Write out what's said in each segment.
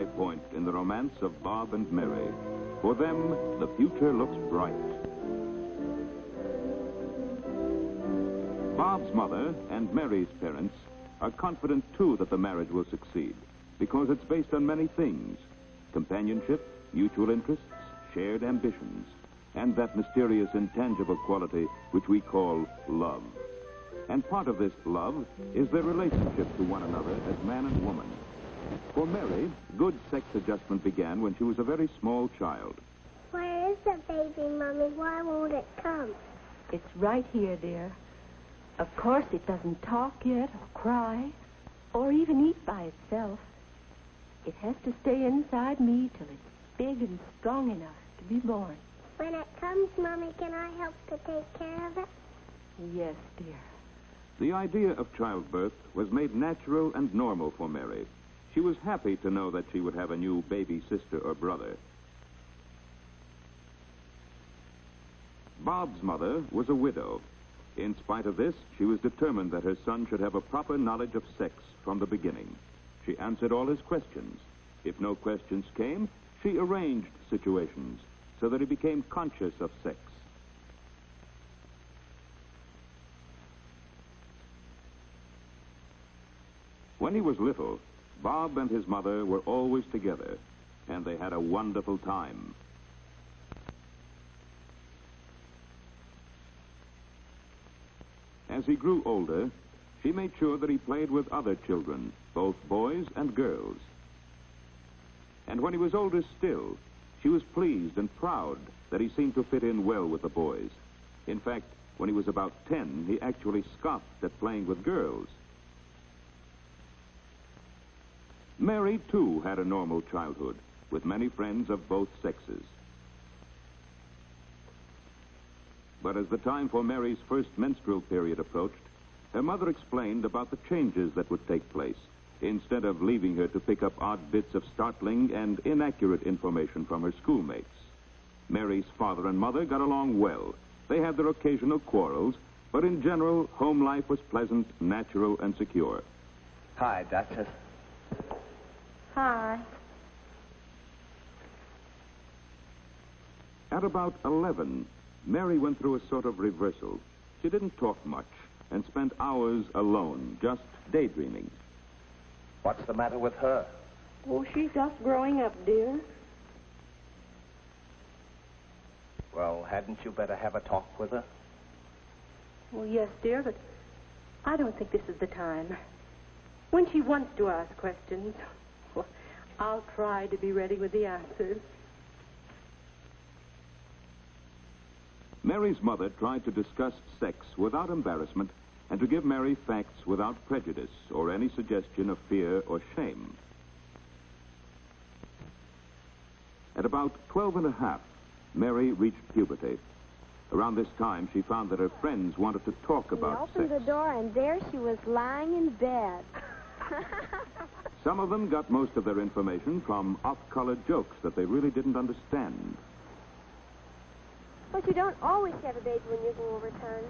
high point in the romance of Bob and Mary. For them, the future looks bright. Bob's mother and Mary's parents are confident, too, that the marriage will succeed, because it's based on many things: companionship, mutual interests, shared ambitions, and that mysterious intangible quality which we call love. And part of this love is their relationship to one another as man and woman. For Mary, good sex adjustment began when she was a very small child. Where is the baby, Mommy? Why won't it come? It's right here, dear. Of course, it doesn't talk yet, or cry, or even eat by itself. It has to stay inside me till it's big and strong enough to be born. When it comes, Mommy, can I help to take care of it? Yes, dear. The idea of childbirth was made natural and normal for Mary. She was happy to know that she would have a new baby sister or brother. Bob's mother was a widow. In spite of this, she was determined that her son should have a proper knowledge of sex from the beginning. She answered all his questions. If no questions came, she arranged situations so that he became conscious of sex. When he was little, Bob and his mother were always together, and they had a wonderful time. As he grew older, she made sure that he played with other children, both boys and girls. And when he was older still, she was pleased and proud that he seemed to fit in well with the boys. In fact, when he was about 10, he actually scoffed at playing with girls. Mary, too, had a normal childhood, with many friends of both sexes. But as the time for Mary's first menstrual period approached, her mother explained about the changes that would take place, instead of leaving her to pick up odd bits of startling and inaccurate information from her schoolmates. Mary's father and mother got along well. They had their occasional quarrels, but in general, home life was pleasant, natural, and secure. Hi, Doctor. Hi. At about 11, Mary went through a sort of reversal. She didn't talk much and spent hours alone, just daydreaming. What's the matter with her? Oh, she's just growing up, dear. Well, hadn't you better have a talk with her? Well, yes, dear, but I don't think this is the time. When she wants to ask questions, well, I'll try to be ready with the answers. Mary's mother tried to discuss sex without embarrassment and to give Mary facts without prejudice or any suggestion of fear or shame. At about 12 and a half, Mary reached puberty. Around this time, she found that her friends wanted to talk about sex. We opened the door, and there she was lying in bed. Some of them got most of their information from off-color jokes that they really didn't understand. But you don't always have a baby when you go overtime.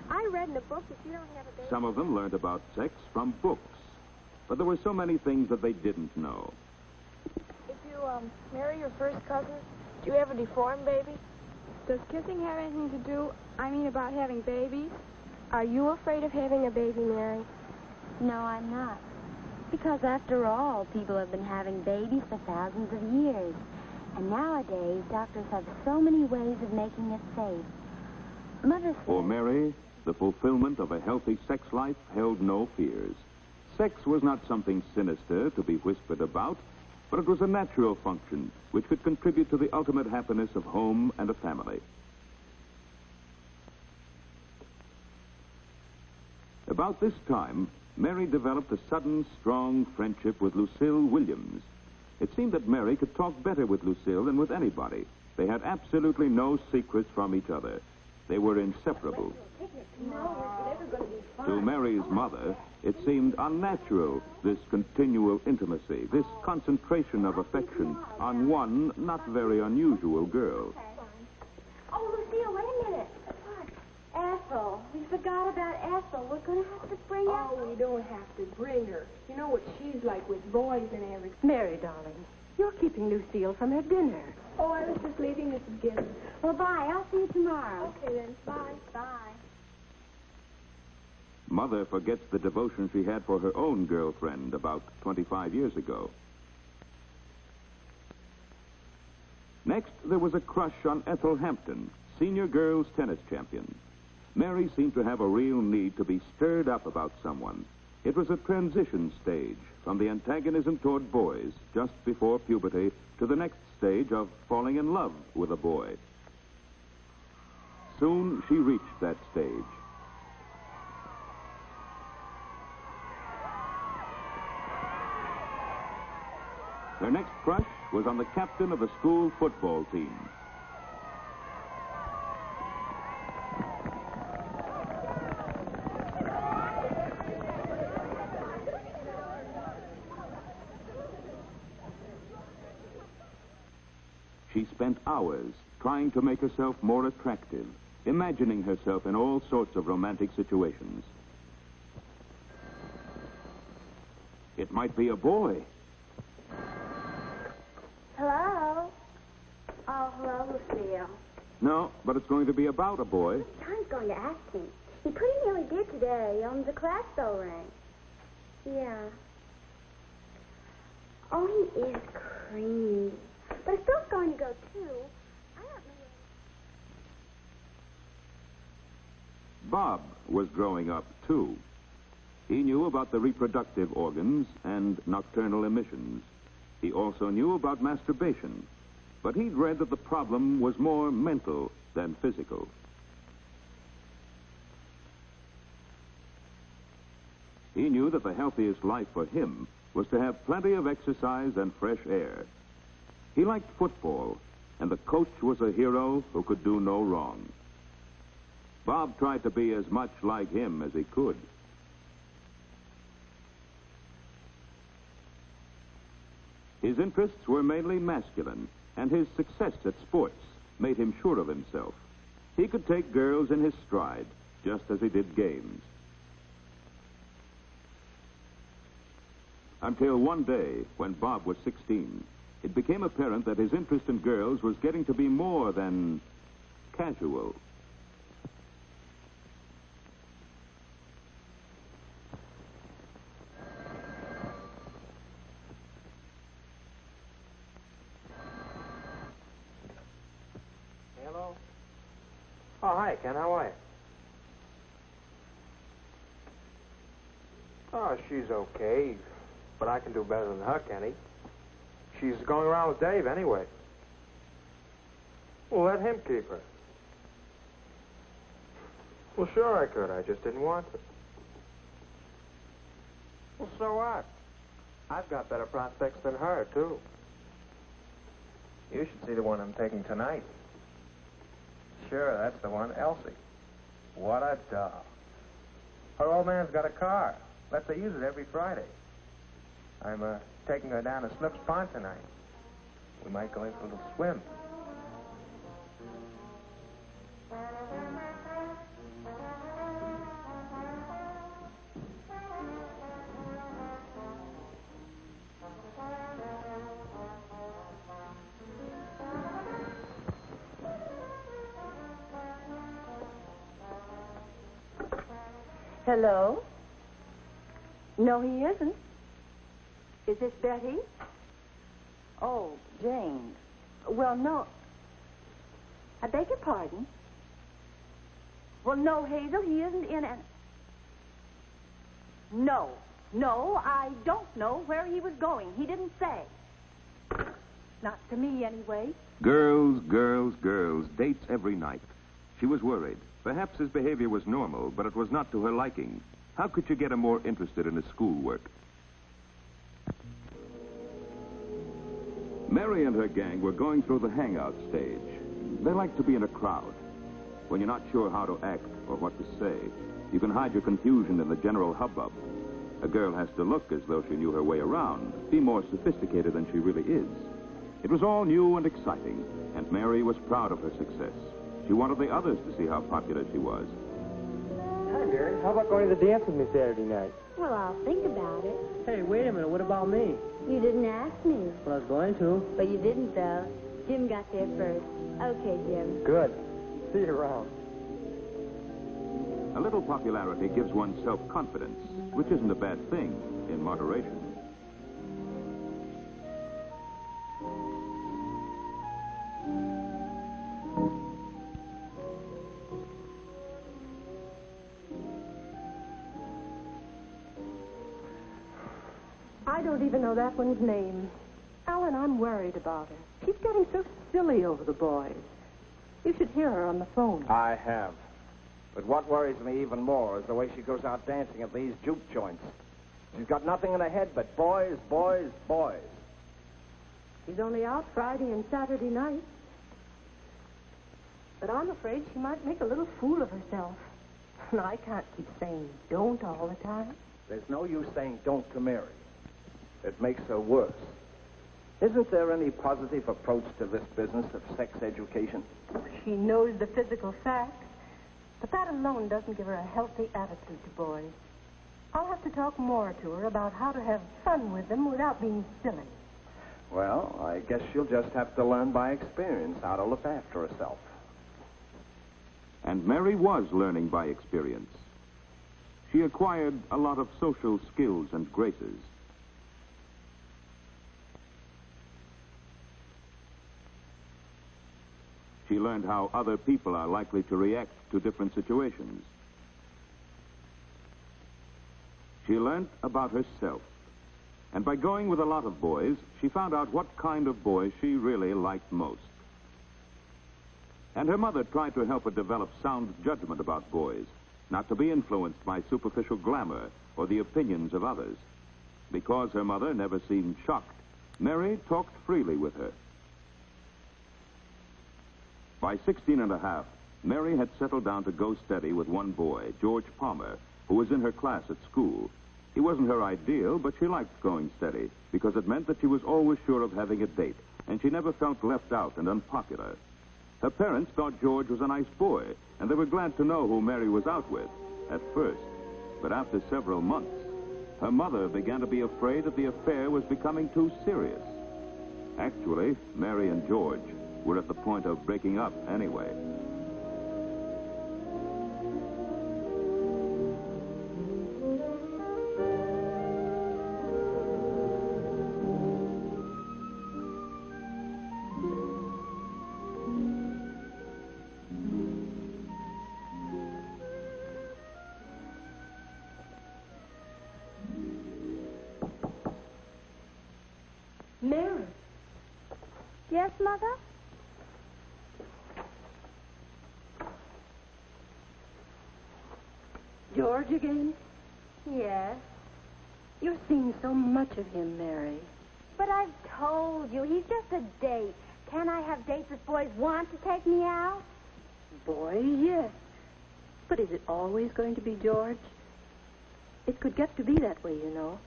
I read in a book that you don't have a baby. Some of them learned about sex from books, but there were so many things that they didn't know. If you marry your first cousin, do you have a deformed baby? Does kissing have anything to do, about having babies? Are you afraid of having a baby, Mary? No, I'm not. Because after all, people have been having babies for thousands of years. And nowadays, doctors have so many ways of making it safe. Mother said... For Mary, the fulfillment of a healthy sex life held no fears. Sex was not something sinister to be whispered about, but it was a natural function which could contribute to the ultimate happiness of home and a family. About this time, Mary developed a sudden, strong friendship with Lucille Williams. It seemed that Mary could talk better with Lucille than with anybody. They had absolutely no secrets from each other. They were inseparable. To Mary's mother, it seemed unnatural, this continual intimacy, this concentration of affection on one not very unusual girl. Oh, Lucille, wait a minute. What? Asshole. We forgot forgot about Ethel. We're going to have to bring her. Oh, we don't have to bring her. You know what she's like with boys and everything. Mary, darling, you're keeping Lucille from her dinner. Oh, I was just leaving Mrs. Gibbs. Well, bye. I'll see you tomorrow. Okay, then. Bye. Bye. Mother forgets the devotion she had for her own girlfriend about 25 years ago. Next, there was a crush on Ethel Hampton, senior girls tennis champion. Mary seemed to have a real need to be stirred up about someone. It was a transition stage from the antagonism toward boys just before puberty to the next stage of falling in love with a boy. Soon she reached that stage. Her next crush was on the captain of the school football team. She spent hours trying to make herself more attractive, imagining herself in all sorts of romantic situations. It might be a boy. Hello? Oh, hello, Lucille. No, but it's going to be about a boy. John's going to ask me. He pretty nearly did today. The class bell rang. Yeah. Oh, he is creamy. But if Phil's going to go, too, I don't know. Bob was growing up, too. He knew about the reproductive organs and nocturnal emissions. He also knew about masturbation, but he'd read that the problem was more mental than physical. He knew that the healthiest life for him was to have plenty of exercise and fresh air. He liked football, and the coach was a hero who could do no wrong. Bob tried to be as much like him as he could. His interests were mainly masculine, and his success at sports made him sure of himself. He could take girls in his stride, just as he did games. Until one day, when Bob was 16, it became apparent that his interest in girls was getting to be more than casual. Hello? Oh, hi, Ken. How are you? Oh, she's okay, but I can do better than her, Kenny. She's going around with Dave anyway. Well, let him keep her. Well, sure I could. I just didn't want to. Well, so what? I've got better prospects than her, too. You should see the one I'm taking tonight. Sure, that's the one, Elsie. What a doll. Her old man's got a car. Lets her use it every Friday. I'm taking her down to Snooks Pond tonight. We might go in for a little swim. Hello? No, he isn't. Is this Betty? Oh, Jane. Well, no. I beg your pardon. Well, no, Hazel, he isn't in and... No, I don't know where he was going. He didn't say. Not to me, anyway. Girls, girls, girls, dates every night. She was worried. Perhaps his behavior was normal, but it was not to her liking. How could you get him more interested in his schoolwork? Mary and her gang were going through the hangout stage. They like to be in a crowd. When you're not sure how to act or what to say, you can hide your confusion in the general hubbub. A girl has to look as though she knew her way around, be more sophisticated than she really is. It was all new and exciting, and Mary was proud of her success. She wanted the others to see how popular she was. Hi, Mary. How about going to the dance with me Saturday night? Well, I'll think about it. Hey, wait a minute. What about me? You didn't ask me. Well, I was going to. But you didn't, though. Jim got there first. Okay, Jim. Good. See you around. A little popularity gives one self-confidence, which isn't a bad thing in moderation. I don't even know that one's name. Alan, I'm worried about her. She's getting so silly over the boys. You should hear her on the phone. I have. But what worries me even more is the way she goes out dancing at these juke joints. She's got nothing in her head but boys, boys, boys. She's only out Friday and Saturday night. But I'm afraid she might make a little fool of herself. And I can't keep saying don't all the time. There's no use saying don't to Mary. It makes her worse. Isn't there any positive approach to this business of sex education? She knows the physical facts, but that alone doesn't give her a healthy attitude to boys. I'll have to talk more to her about how to have fun with them without being silly. Well, I guess she'll just have to learn by experience how to look after herself. And Mary was learning by experience. She acquired a lot of social skills and graces. She learned how other people are likely to react to different situations. She learned about herself. And by going with a lot of boys, she found out what kind of boys she really liked most. And her mother tried to help her develop sound judgment about boys, not to be influenced by superficial glamour or the opinions of others. Because her mother never seemed shocked, Mary talked freely with her. By 16 and a half, Mary had settled down to go steady with one boy, George Palmer, who was in her class at school. He wasn't her ideal, but she liked going steady because it meant that she was always sure of having a date, and she never felt left out and unpopular. Her parents thought George was a nice boy, and they were glad to know who Mary was out with at first. But after several months, her mother began to be afraid that the affair was becoming too serious. Actually, Mary and George were at the point of breaking up anyway. Mary. Yes, Mother? George again? Yes. You're seeing so much of him, Mary. But I've told you, he's just a date. Can I have dates if boys want to take me out? Boy, yes. But is it always going to be George? It could get to be that way, you know.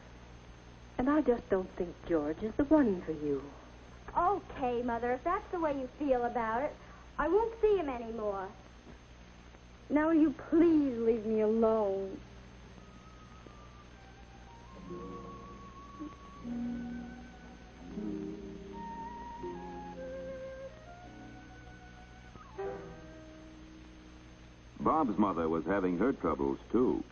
And I just don't think George is the one for you. Okay, Mother, if that's the way you feel about it, I won't see him anymore. Now, will you please leave me alone? Bob's mother was having her troubles, too.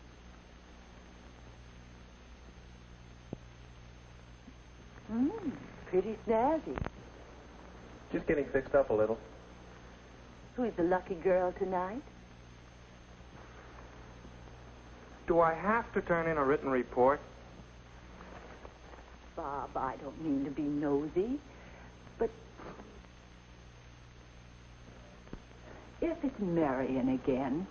Pretty snazzy. Just getting fixed up a little. Who's the lucky girl tonight? Do I have to turn in a written report? Bob, I don't mean to be nosy, but if it's Marion again,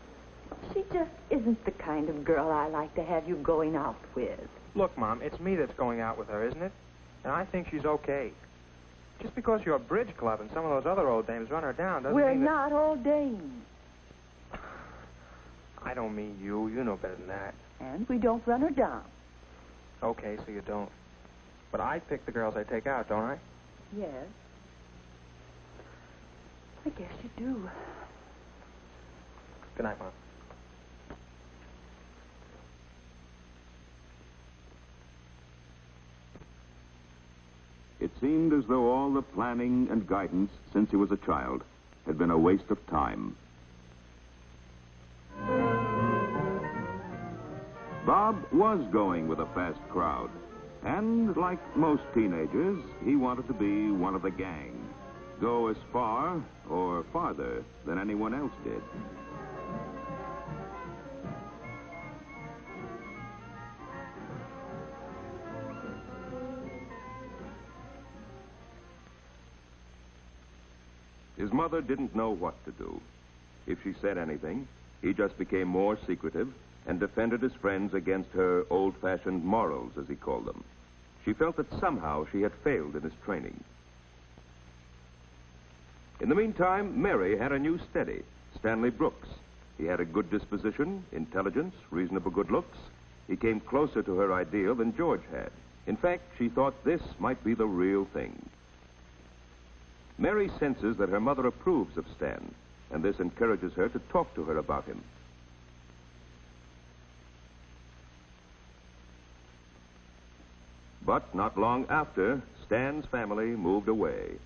she just isn't the kind of girl I like to have you going out with. Look, Mom, it's me that's going out with her, isn't it? And I think she's okay. Just because you're a bridge club and some of those other old dames run her down doesn't We're mean that... not all dames. I don't mean you. You know better than that. And we don't run her down. Okay, so you don't. But I pick the girls I take out, don't I? Yes. I guess you do. Good night, Mom. It seemed as though all the planning and guidance since he was a child had been a waste of time. Bob was going with a fast crowd, and like most teenagers, he wanted to be one of the gang, go as far or farther than anyone else did. His mother didn't know what to do. If she said anything, he just became more secretive and defended his friends against her old-fashioned morals, as he called them. She felt that somehow she had failed in his training. In the meantime, Mary had a new steady, Stanley Brooks. He had a good disposition, intelligence, reasonable good looks. He came closer to her ideal than George had. In fact, she thought this might be the real thing. Mary senses that her mother approves of Stan, and this encourages her to talk to her about him. But not long after, Stan's family moved away.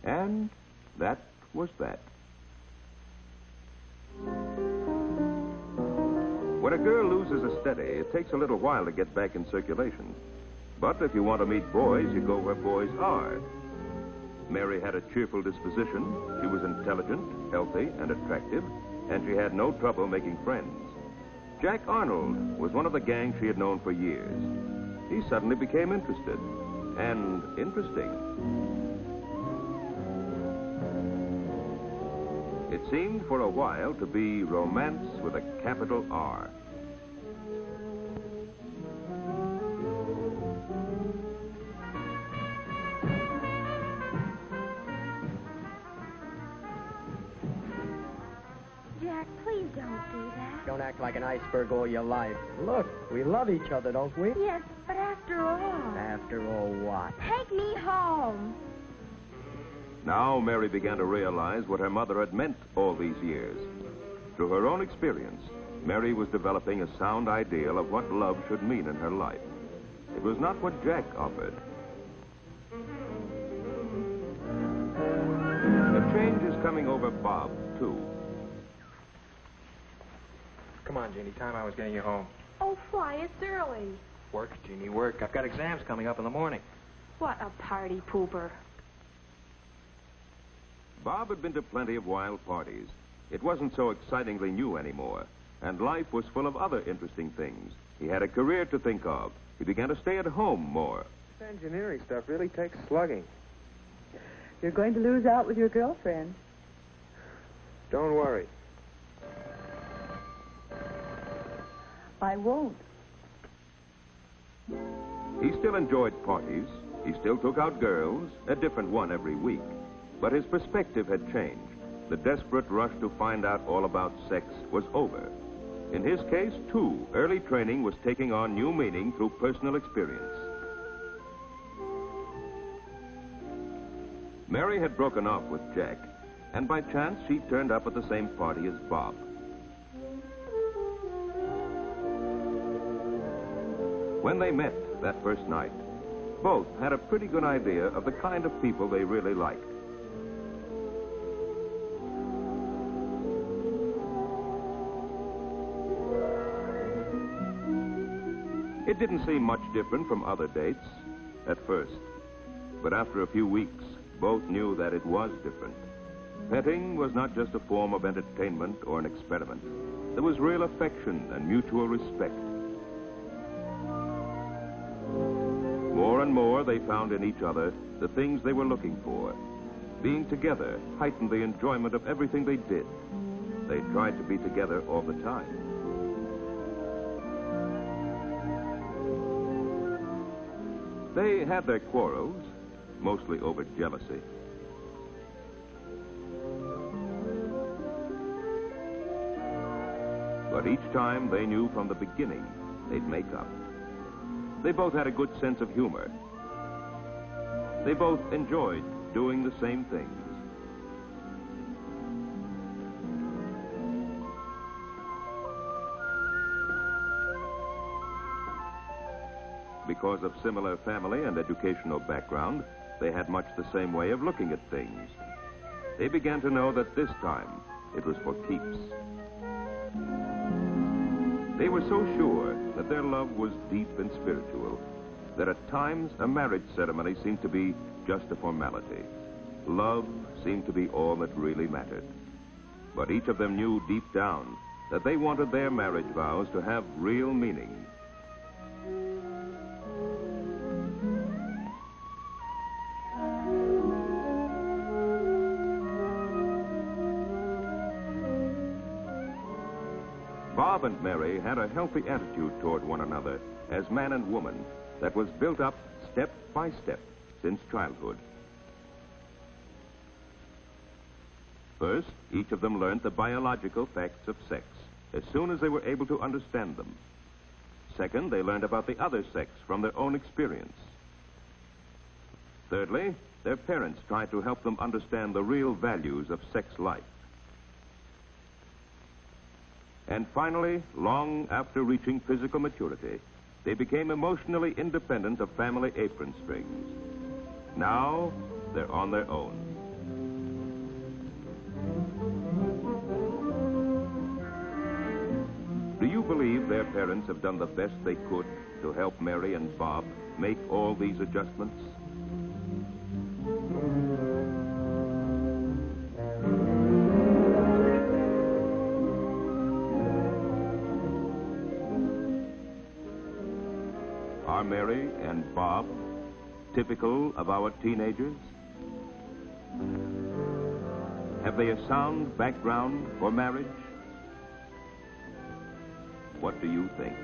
And that was that. When a girl loses a steady, it takes a little while to get back in circulation. But if you want to meet boys, you go where boys are. Mary had a cheerful disposition. She was intelligent, healthy, and attractive, and she had no trouble making friends. Jack Arnold was one of the gang she had known for years. He suddenly became interested, and interesting. It seemed for a while to be romance with a capital R. Jack, please don't do that. Don't act like an iceberg all your life. Look, we love each other, don't we? Yes, but after all... After all what? Take me home. Now Mary began to realize what her mother had meant all these years. Through her own experience, Mary was developing a sound ideal of what love should mean in her life. It was not what Jack offered. A change is coming over Bob, too. Come on, Jeannie. Time I was getting you home. Oh, why? It's early. Work, Jeannie, work. I've got exams coming up in the morning. What a party pooper. Bob had been to plenty of wild parties. It wasn't so excitingly new anymore, and life was full of other interesting things. He had a career to think of. He began to stay at home more. This engineering stuff really takes slugging. You're going to lose out with your girlfriend. Don't worry. I won't. He still enjoyed parties. He still took out girls, a different one every week. But his perspective had changed. The desperate rush to find out all about sex was over. In his case, too, early training was taking on new meaning through personal experience. Mary had broken off with Jack, and by chance she turned up at the same party as Bob. When they met that first night, both had a pretty good idea of the kind of people they really liked. It didn't seem much different from other dates at first, but after a few weeks, both knew that it was different. Petting was not just a form of entertainment or an experiment. There was real affection and mutual respect. More and more, they found in each other the things they were looking for. Being together heightened the enjoyment of everything they did. They tried to be together all the time. They had their quarrels, mostly over jealousy. But each time they knew from the beginning they'd make up. They both had a good sense of humor. They both enjoyed doing the same things. because of similar family and educational background, they had much the same way of looking at things. They began to know that this time it was for keeps. They were so sure that their love was deep and spiritual that at times a marriage ceremony seemed to be just a formality. Love seemed to be all that really mattered. But each of them knew deep down that they wanted their marriage vows to have real meaning. Bob and Mary had a healthy attitude toward one another as man and woman that was built up step by step since childhood. First, each of them learned the biological facts of sex as soon as they were able to understand them. Second, they learned about the other sex from their own experience. Thirdly, their parents tried to help them understand the real values of sex life. And finally, long after reaching physical maturity, they became emotionally independent of family apron strings. Now, they're on their own. Do you believe their parents have done the best they could to help Mary and Bob make all these adjustments? Are Mary and Bob typical of our teenagers? Have they a sound background for marriage? What do you think?